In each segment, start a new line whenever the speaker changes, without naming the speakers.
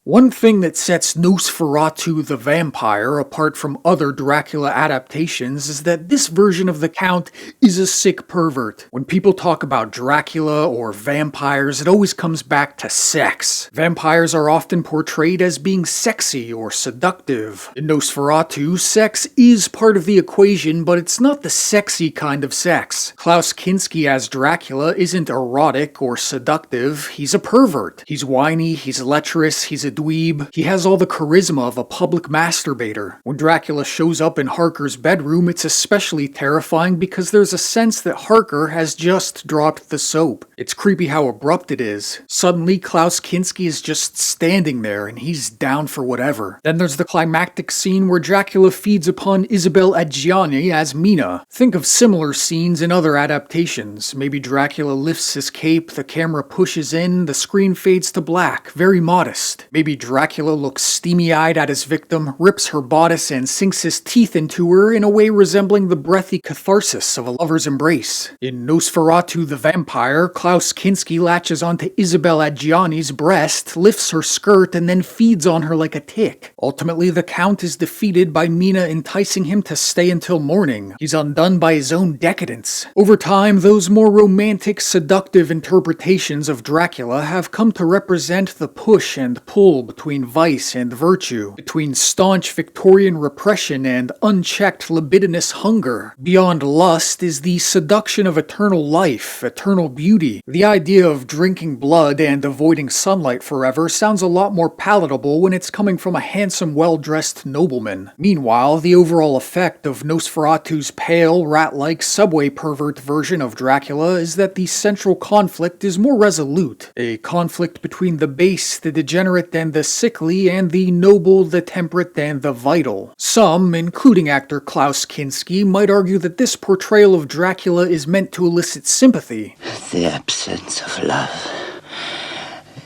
One thing that sets Nosferatu the Vampyre apart from other Dracula adaptations is that this version of the Count is a sick pervert. When people talk about Dracula or vampires, it always comes back to sex. Vampires are often portrayed as being sexy or seductive. In Nosferatu, sex is part of the equation, but it's not the sexy kind of sex. Klaus Kinski as Dracula isn't erotic or seductive, he's a pervert. He's whiny, he's lecherous, he's a dweeb. He has all the charisma of a public masturbator. When Dracula shows up in Harker's bedroom, it's especially terrifying because there's a sense that Harker has just dropped the soap. It's creepy how abrupt it is. Suddenly, Klaus Kinski is just standing there and he's down for whatever. Then there's the climactic scene where Dracula feeds upon Isabelle Adjani as Mina. Think of similar scenes in other adaptations. Maybe Dracula lifts his cape, the camera pushes in, the screen fades to black, very modest. Maybe Dracula looks steamy-eyed at his victim, rips her bodice and sinks his teeth into her in a way resembling the breathy catharsis of a lover's embrace. In Nosferatu the Vampyre, Klaus Kinski latches onto Isabelle Adjani's breast, lifts her skirt, and then feeds on her like a tick. Ultimately, the Count is defeated by Mina enticing him to stay until morning. He's undone by his own decadence. Over time, those more romantic, seductive interpretations of Dracula have come to represent the push and pull between vice and virtue, between staunch Victorian repression and unchecked libidinous hunger. Beyond lust is the seduction of eternal life, eternal beauty. The idea of drinking blood and avoiding sunlight forever sounds a lot more palatable when it's coming from a handsome, well-dressed nobleman. Meanwhile, the overall effect of Nosferatu's pale, rat-like subway pervert version of Dracula is that the central conflict is more resolute, a conflict between the base, the degenerate, and the sickly, and the noble, the temperate, and the vital. Some, including actor Klaus Kinski, might argue that this portrayal of Dracula is meant to elicit sympathy.
The absence of love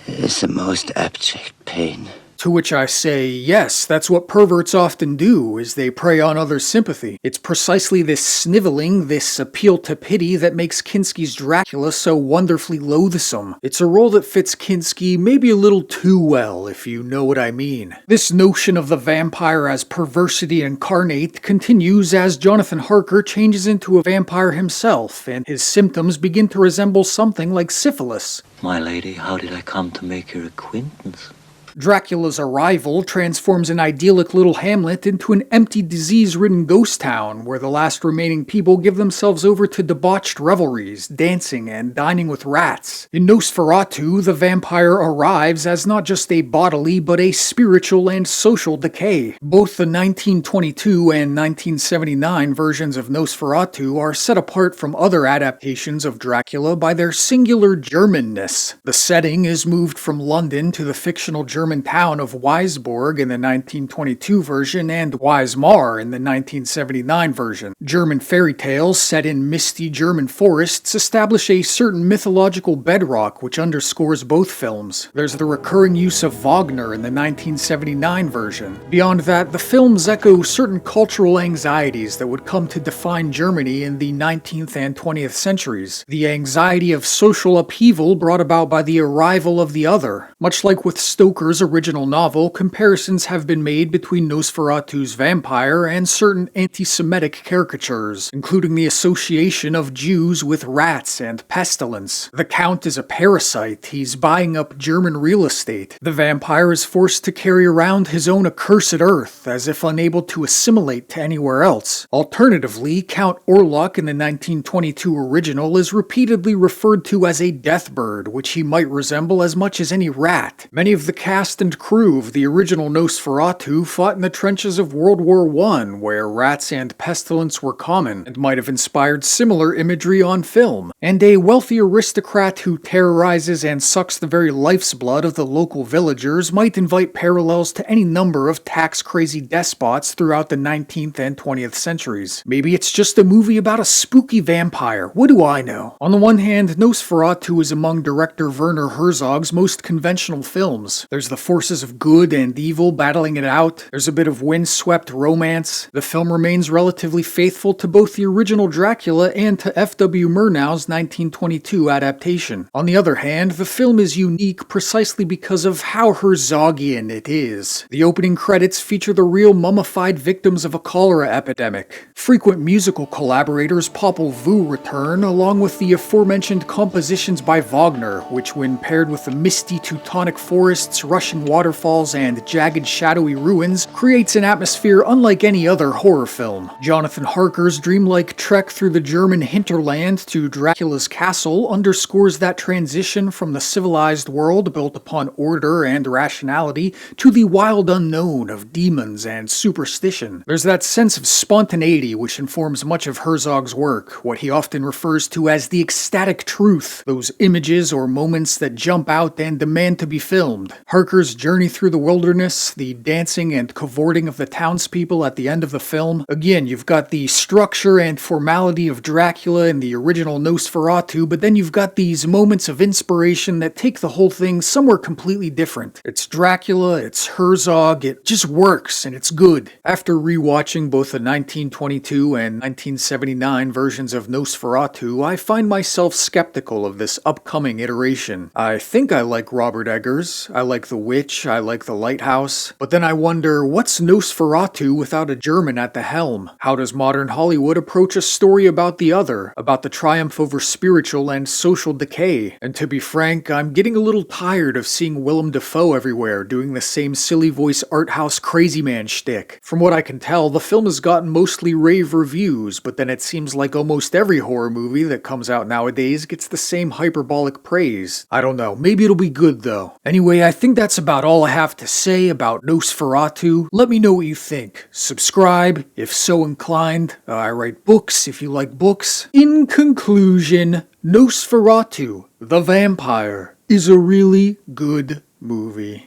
is the most abject pain.
To which I say, yes, that's what perverts often do, is they prey on others' sympathy. It's precisely this sniveling, this appeal to pity that makes Kinski's Dracula so wonderfully loathsome. It's a role that fits Kinski maybe a little too well, if you know what I mean. This notion of the vampire as perversity incarnate continues as Jonathan Harker changes into a vampire himself, and his symptoms begin to resemble something like syphilis.
My lady, how did I come to make your acquaintance?
Dracula's arrival transforms an idyllic little hamlet into an empty, disease-ridden ghost town where the last remaining people give themselves over to debauched revelries, dancing and dining with rats. In Nosferatu, the vampire arrives as not just a bodily but a spiritual and social decay. Both the 1922 and 1979 versions of Nosferatu are set apart from other adaptations of Dracula by their singular Germanness. The setting is moved from London to the fictional German town of Weisborg in the 1922 version and Wismar in the 1979 version. German fairy tales set in misty German forests establish a certain mythological bedrock which underscores both films. There's the recurring use of Wagner in the 1979 version. Beyond that, the films echo certain cultural anxieties that would come to define Germany in the 19th and 20th centuries. The anxiety of social upheaval brought about by the arrival of the other. Much like with Stoker's original novel, comparisons have been made between Nosferatu's vampire and certain anti-Semitic caricatures, including the association of Jews with rats and pestilence. The Count is a parasite, he's buying up German real estate. The vampire is forced to carry around his own accursed earth, as if unable to assimilate to anywhere else. Alternatively, Count Orlok in the 1922 original is repeatedly referred to as a death bird, which he might resemble as much as any rat. Many of the cast and crew of the original Nosferatu fought in the trenches of World War I, where rats and pestilence were common, and might have inspired similar imagery on film. And a wealthy aristocrat who terrorizes and sucks the very life's blood of the local villagers might invite parallels to any number of tax-crazy despots throughout the 19th and 20th centuries. Maybe it's just a movie about a spooky vampire, what do I know? On the one hand, Nosferatu is among director Werner Herzog's most conventional films. There's There's the forces of good and evil battling it out. There's a bit of windswept romance. The film remains relatively faithful to both the original Dracula and to F.W. Murnau's 1922 adaptation. On the other hand, the film is unique precisely because of how Herzogian it is. The opening credits feature the real mummified victims of a cholera epidemic. Frequent musical collaborators Popol Vuh return, along with the aforementioned compositions by Wagner, which when paired with the misty Teutonic forests, rushing waterfalls, and jagged shadowy ruins, creates an atmosphere unlike any other horror film. Jonathan Harker's dreamlike trek through the German hinterland to Dracula's castle underscores that transition from the civilized world built upon order and rationality to the wild unknown of demons and superstition. There's that sense of spontaneity which informs much of Herzog's work, what he often refers to as the ecstatic truth, those images or moments that jump out and demand to be filmed. Harker's journey through the wilderness, the dancing and cavorting of the townspeople at the end of the film. Again, you've got the structure and formality of Dracula in the original Nosferatu, but then you've got these moments of inspiration that take the whole thing somewhere completely different. It's Dracula, it's Herzog, it just works and it's good. After rewatching both the 1922 and 1979 versions of Nosferatu, I find myself skeptical of this upcoming iteration. I think I like Robert Eggers, I like The Witch, I like The Lighthouse, but then I wonder, what's Nosferatu without a German at the helm? How does modern Hollywood approach a story about the other, about the triumph over spiritual and social decay? And to be frank, I'm getting a little tired of seeing Willem Dafoe everywhere doing the same silly voice art house crazy man shtick. From what I can tell, the film has gotten mostly rave reviews, but then it seems like almost every horror movie that comes out nowadays gets the same hyperbolic praise. I don't know, maybe it'll be good though. Anyway, I think that's about all I have to say about Nosferatu. Let me know what you think. Subscribe, if so inclined. I write books if you like books. In conclusion, Nosferatu The Vampyre is a really good movie.